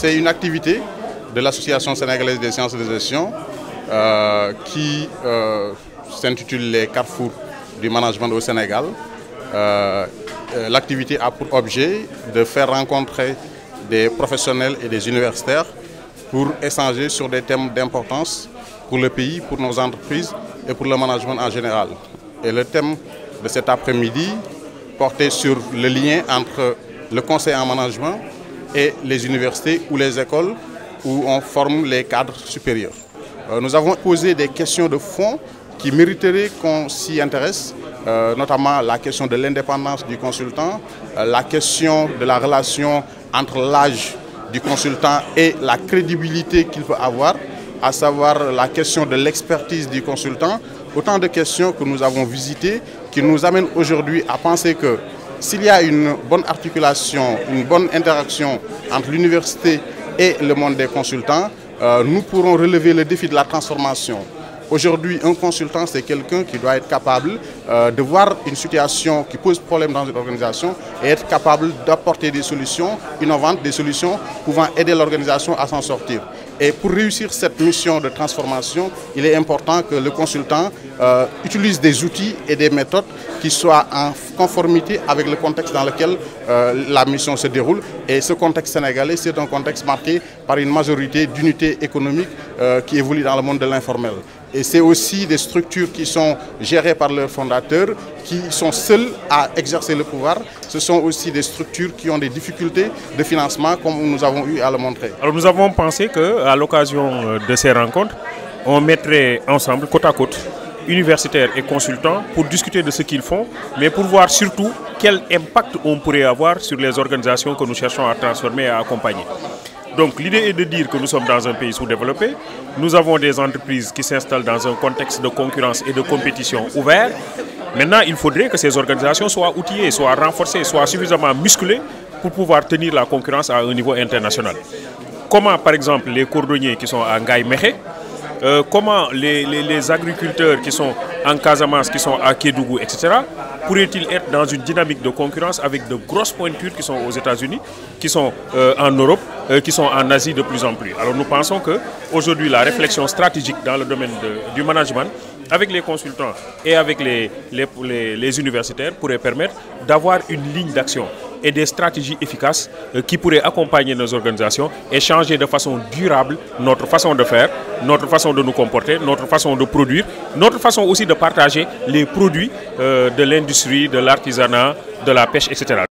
c'est une activité de l'Association sénégalaise des sciences de gestion qui s'intitule les Carrefours du management au Sénégal. L'activité a pour objet de faire rencontrer des professionnels et des universitaires pour échanger sur des thèmes d'importance pour le pays, pour nos entreprises et pour le management en général. Et le thème de cet après-midi portait sur le lien entre le conseil en management et les universités ou les écoles où on forme les cadres supérieurs. Nous avons posé des questions de fond qui mériteraient qu'on s'y intéresse, notamment la question de l'indépendance du consultant, la question de la relation entre l'âge du consultant et la crédibilité qu'il peut avoir, à savoir la question de l'expertise du consultant. Autant de questions que nous avons visitées qui nous amènent aujourd'hui à penser que s'il y a une bonne articulation, une bonne interaction entre l'université et le monde des consultants, nous pourrons relever le défi de la transformation. Aujourd'hui, un consultant, c'est quelqu'un qui doit être capable de voir une situation qui pose problème dans une organisation et être capable d'apporter des solutions innovantes, des solutions pouvant aider l'organisation à s'en sortir. Et pour réussir cette mission de transformation, il est important que le consultant utilise des outils et des méthodes qui soient en conformité avec le contexte dans lequel la mission se déroule. Et ce contexte sénégalais, c'est un contexte marqué par une majorité d'unités économiques qui évoluent dans le monde de l'informel. Et c'est aussi des structures qui sont gérées par leurs fondateurs, qui sont seuls à exercer le pouvoir. Ce sont aussi des structures qui ont des difficultés de financement, comme nous avons eu à le montrer. Alors nous avons pensé qu'à l'occasion de ces rencontres, on mettrait ensemble, côte à côte, universitaires et consultants pour discuter de ce qu'ils font, mais pour voir surtout quel impact on pourrait avoir sur les organisations que nous cherchons à transformer et à accompagner. Donc l'idée est de dire que nous sommes dans un pays sous-développé, nous avons des entreprises qui s'installent dans un contexte de concurrence et de compétition ouvert. Maintenant, il faudrait que ces organisations soient outillées, soient renforcées, soient suffisamment musclées pour pouvoir tenir la concurrence à un niveau international. Comment, par exemple, les cordonniers qui sont à Ngaye Mékhé, comment les agriculteurs qui sont en Casamance, qui sont à Kédougou, etc., pourraient-ils être dans une dynamique de concurrence avec de grosses pointures qui sont aux États-Unis, qui sont en Europe, qui sont en Asie de plus en plus. Alors nous pensons qu'aujourd'hui, la réflexion stratégique dans le domaine du management, avec les consultants et avec les universitaires, pourrait permettre d'avoir une ligne d'action et des stratégies efficaces qui pourraient accompagner nos organisations et changer de façon durable notre façon de faire, notre façon de nous comporter, notre façon de produire, notre façon aussi de partager les produits de l'industrie, de l'artisanat, de la pêche, etc.